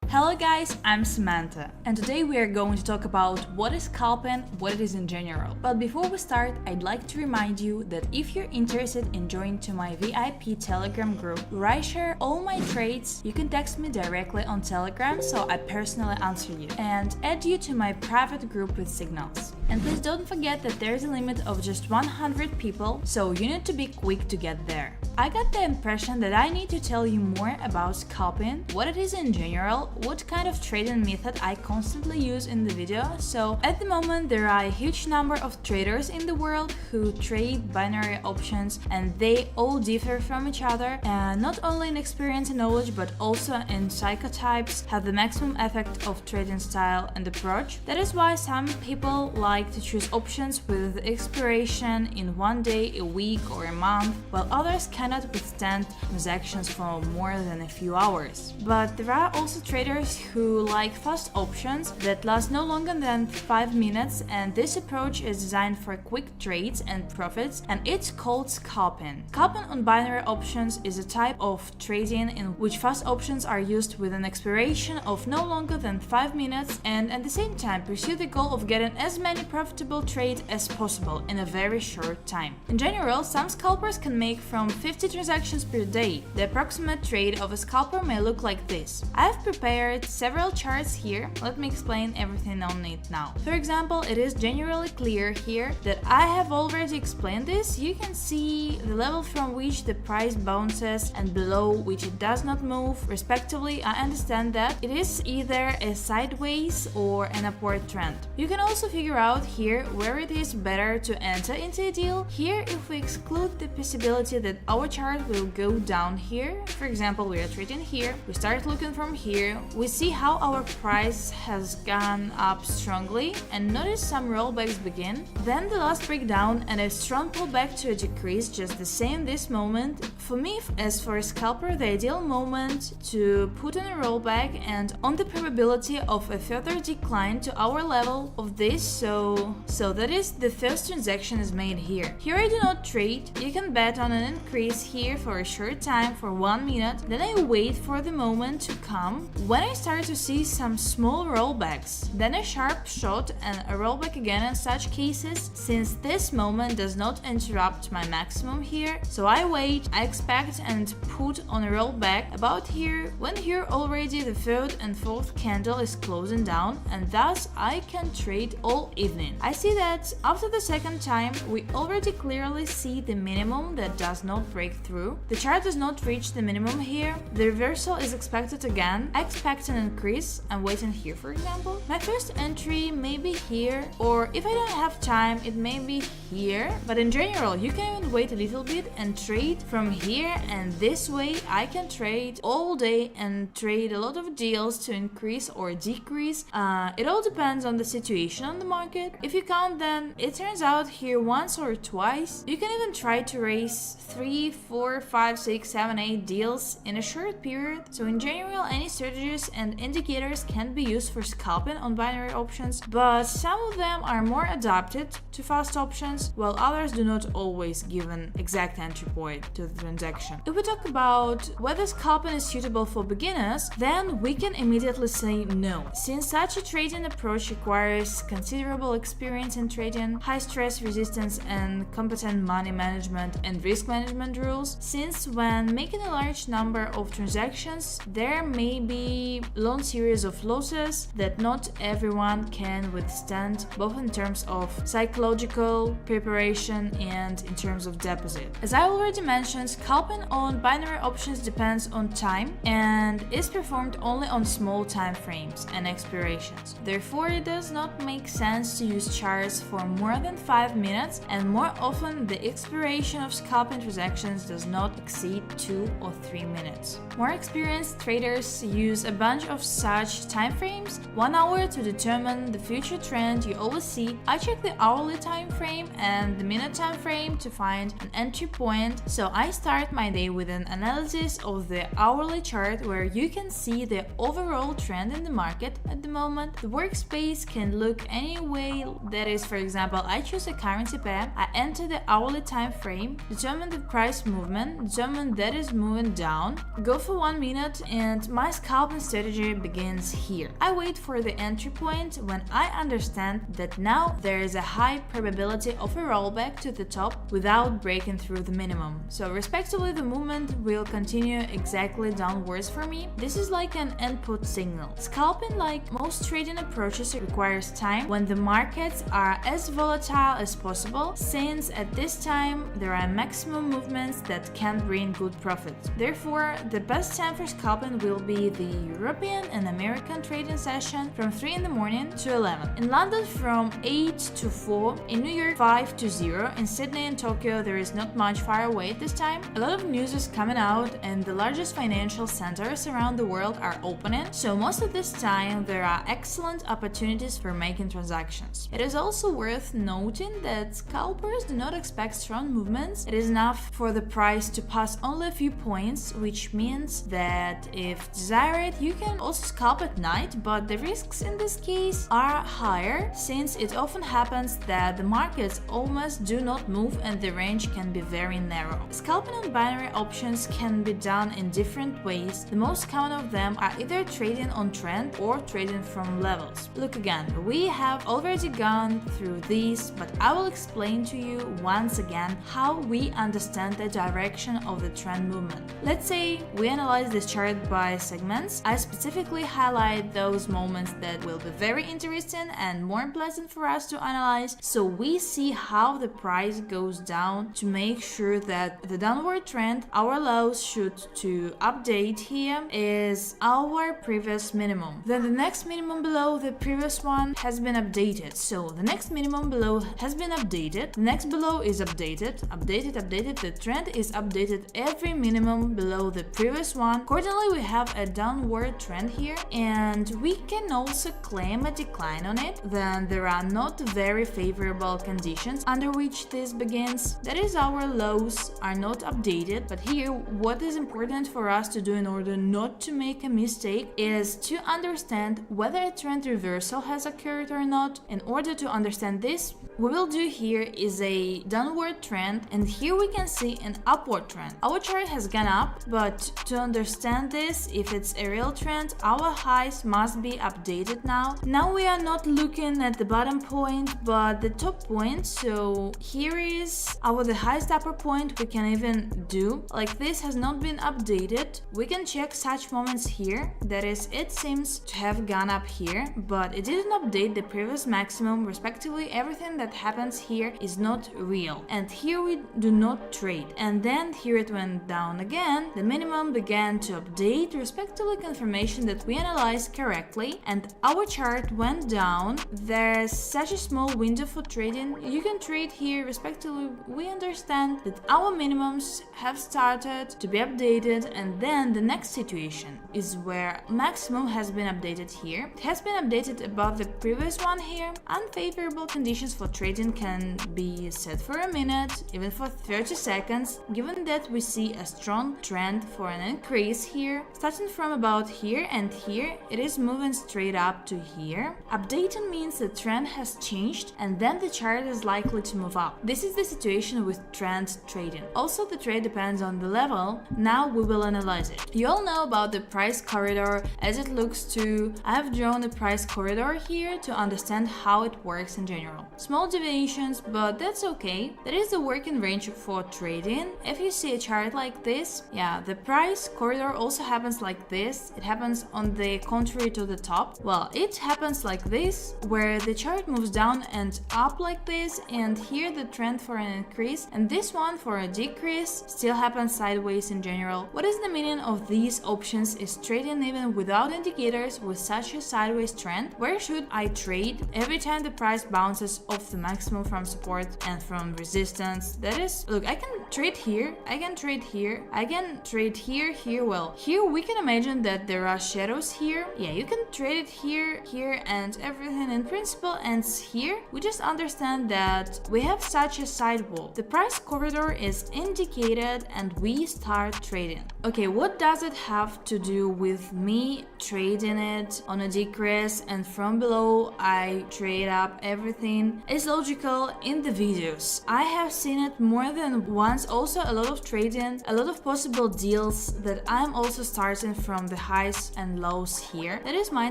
Hello guys, I'm Samantha, and today we are going to talk about what is scalping, what it is in general. But before we start, I'd like to remind you that if you're interested in joining to my VIP Telegram group where I share all my trades, you can text me directly on Telegram so I personally answer you and add you to my private group with signals. And please don't forget that there's a limit of just 100 people, so you need to be quick to get there. I got the impression that I need to tell you more about scalping, what it is in general, what kind of trading method I constantly use in the video. So at the moment there are a huge number of traders in the world who trade binary options, and they all differ from each other, and not only in experience and knowledge but also in psychotypes, have the maximum effect of trading style and approach. That is why some people like to choose options with expiration in one day, a week or a month, while others cannot withstand transactions for more than a few hours. But there are also traders who like fast options that last no longer than 5 minutes, and this approach is designed for quick trades and profits, and it's called scalping. Scalping on binary options is a type of trading in which fast options are used with an expiration of no longer than 5 minutes and at the same time pursue the goal of getting as many profitable trades as possible in a very short time. In general, some scalpers can make from 50 transactions per day. The approximate trade of a scalper may look like this. I've prepared several charts here. Let me explain everything on it now. For example, it is generally clear here that I have already explained this. You can see the level from which the price bounces and below which it does not move, respectively. I understand that it is either a sideways or an upward trend. You can also figure out here where it is better to enter into a deal. Here, if we exclude the possibility that our chart will go down here, for example, we are trading here, we start looking from here, we see how our price has gone up strongly and notice some rollbacks begin, then the last breakdown and a strong pullback to a decrease, just the same this moment. For me, as for a scalper, the ideal moment to put in a rollback and on the probability of a further decline to our level of this, so that is the first transaction is made here. Here I do not trade. You can bet on an increase here for a short time for 1 minute, then I wait for the moment to come when I start to see some small rollbacks, then a sharp shot and a rollback again in such cases. Since this moment does not interrupt my maximum here, so I wait, I expect and put on a rollback about here, when here already the third and fourth candle is closing down, and thus I can trade all evening. I see that after the second time we already clearly see the minimum that does not break through. The chart does not reach the minimum here. The reversal is expected again. I expect an increase. I'm waiting here, for example. My first entry may be here, or if I don't have time, it may be here. But in general, you can even wait a little bit and trade from here, and this way I can trade all day and trade a lot of deals to increase or decrease. It all depends on the situation on the market. If you count, then it turns out here once or twice. You can even try to raise 3, 4, 5, 6, 7, 8 deals in a short period. So in general, any strategies and indicators can be used for scalping on binary options, but some of them are more adapted to fast options, while others do not always give an exact entry point to the transaction. If we talk about whether scalping is suitable for beginners, then we can immediately say no, since such a trading approach requires considerable experience in trading, high stress resistance and competent money management and risk management rules, since when making a large number of transactions there may be long series of losses that not everyone can withstand, both in terms of psychological preparation and in terms of deposit. As I already mentioned, scalping on binary options depends on time and is performed only on small time frames and expirations. Therefore, it does not make sense to use charts for more than 5 minutes, and more often the expiration of scalping transactions does not exceed 2 or 3 minutes. More experienced traders use a bunch of such time frames, 1 hour to determine the future trend you always see. I check the hourly time frame and the minute time frame to find an entry point, so I start my day with an analysis of the hourly chart where you can see the overall trend in the market at the moment. The workspace can look any way, that is, for example, I choose a currency pair, I enter the hourly time frame, determine the price movement, determine that is moving down, go for 1 minute, and my scalping strategy strategy begins here. I wait for the entry point when I understand that now there is a high probability of a rollback to the top without breaking through the minimum. So respectively, the movement will continue exactly downwards for me. This is like an input signal. Scalping, like most trading approaches, requires time when the markets are as volatile as possible, since at this time there are maximum movements that can bring good profits. Therefore, the best time for scalping will be the European and American trading session from 3 in the morning to 11. In London from 8 to 4, in New York 5 to 0, in Sydney and Tokyo there is not much far away at this time. A lot of news is coming out and the largest financial centers around the world are opening, so most of this time there are excellent opportunities for making transactions. It is also worth noting that scalpers do not expect strong movements. It is enough for the price to pass only a few points, which means that if desired you can also scalp at night, but the risks in this case are higher since it often happens that the markets almost do not move and the range can be very narrow. Scalping on binary options can be done in different ways. The most common of them are either trading on trend or trading from levels. Look again, we have already gone through these, but I will explain to you once again how we understand the direction of the trend movement. Let's say we analyze this chart by segments. I specifically highlight those moments that will be very interesting and more pleasant for us to analyze, so we see how the price goes down to make sure that the downward trend, our lows should to update here, is our previous minimum. Then the next minimum below the previous one has been updated. So the next minimum below has been updated, the next below is updated, updated, the trend is updated every minimum below the previous one. Accordingly, we have a downward trend here and we can also claim a decline on it. Then there are not very favorable conditions under which this begins. That is, our lows are not updated, but here what is important for us to do in order not to make a mistake is to understand whether a trend reversal has occurred or not. In order to understand this, what we'll do here is a downward trend and here we can see an upward trend. Our chart has gone up, but to understand this, if it's a real trend, our highs must be updated now. Now we are not looking at the bottom point but the top point, so here is the highest upper point we can even do. Like, this has not been updated. We can check such moments here, that is, it seems to have gone up here but it didn't update the previous maximum. Respectively, everything that happens here is not real and here we do not trade. And then here it went down again, the minimum began to update, respectively confirmation that we analyzed correctly, and our chart went down. There's such a small window for trading. You can trade here. Respectively, we understand that our minimums have started to be updated, and then the next situation is where maximum has been updated here. It has been updated above the previous one here. Unfavorable conditions for trading can be set for a minute, even for 30 seconds, given that we see a strong trend for an increase here. Starting from about here and here, it is moving straight up to here. Updating means the trend has changed and then the chart is likely to move up. This is the situation with trend trading. Also, the trade depends on the level. Now we will analyze it. You all know about the price corridor as it looks to. I have drawn a price corridor here to understand how it works in general. Small deviations, but that's okay. That is the working range for trading. If you see a chart like this, yeah, the price corridor also happens like this. It happens on the contrary to the top. Well, it happens like this, where the chart moves down and up like this, and here the trend for an increase, and this one for a decrease still happens sideways in general. What is the meaning of these options is trading even without indicators with such a sideways trend. Where should I trade? Every time the price bounces off the maximum from support and from resistance. That is, look, I can trade here, I can trade here, I can trade here. Well, here we can imagine that there are shadows here. Yeah, you can trade it here, here, and everything in principle ends here. We just understand that we have such a sidewall. The price corridor is indicated and we start trading. Okay, what does it have to do with me trading it on a decrease and from below I trade up everything? It's logical in the videos. I have seen it more than runs also a lot of trading, a lot of possible deals that I'm also starting from the highs and lows here. That is, my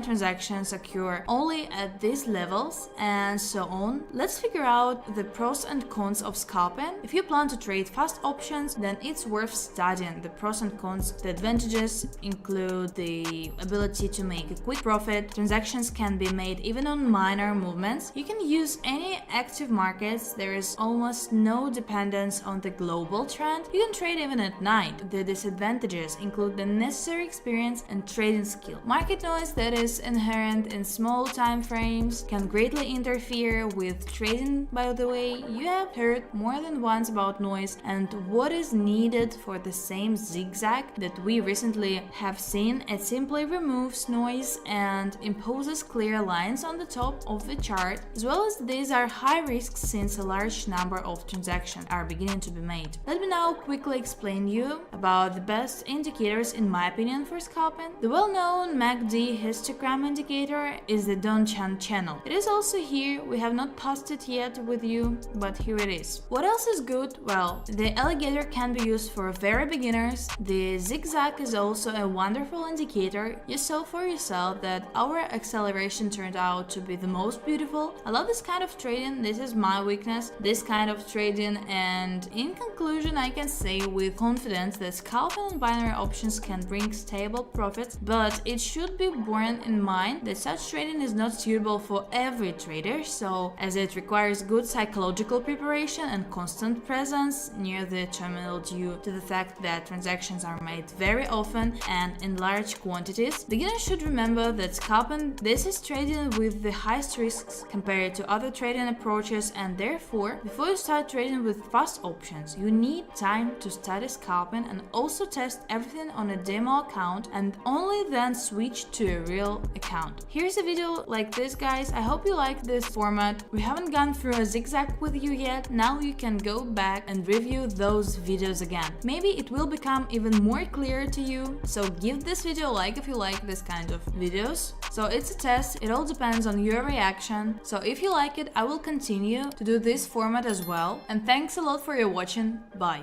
transactions occur only at these levels and so on. Let's figure out the pros and cons of scalping. If you plan to trade fast options, then it's worth studying the pros and cons. The advantages include the ability to make a quick profit. Transactions can be made even on minor movements. You can use any active markets. There is almost no dependence on the global trend. You can trade even at night. The disadvantages include the necessary experience and trading skill. Market noise that is inherent in small time frames can greatly interfere with trading. By the way, you have heard more than once about noise and what is needed for the same zigzag that we recently have seen. It simply removes noise and imposes clear lines on the top of the chart. As well as these are high risks since a large number of transactions are beginning to be made. Let me now quickly explain you about the best indicators in my opinion for scalping. The well-known MACD histogram indicator is the Don-Chan channel. It is also here. We have not posted it yet with you, but here it is. What else is good? Well, the alligator can be used for very beginners. The zigzag is also a wonderful indicator. You saw for yourself that our acceleration turned out to be the most beautiful. I love this kind of trading. This is my weakness, this kind of trading, and in conclusion I can say with confidence that scalping on binary options can bring stable profits, but it should be borne in mind that such trading is not suitable for every trader, so as it requires good psychological preparation and constant presence near the terminal due to the fact that transactions are made very often and in large quantities. Beginners should remember that scalping, this is trading with the highest risks compared to other trading approaches, and therefore before you start trading with fast options you need time to study scalping and also test everything on a demo account and only then switch to a real account. Here's a video like this, guys. I hope you like this format. We haven't gone through a zigzag with you yet. Now you can go back and review those videos again. Maybe it will become even more clear to you, so give this video a like if you like this kind of videos. So it's a test, it all depends on your reaction. So if you like it, I will continue to do this format as well. And thanks a lot for your watching. Bye.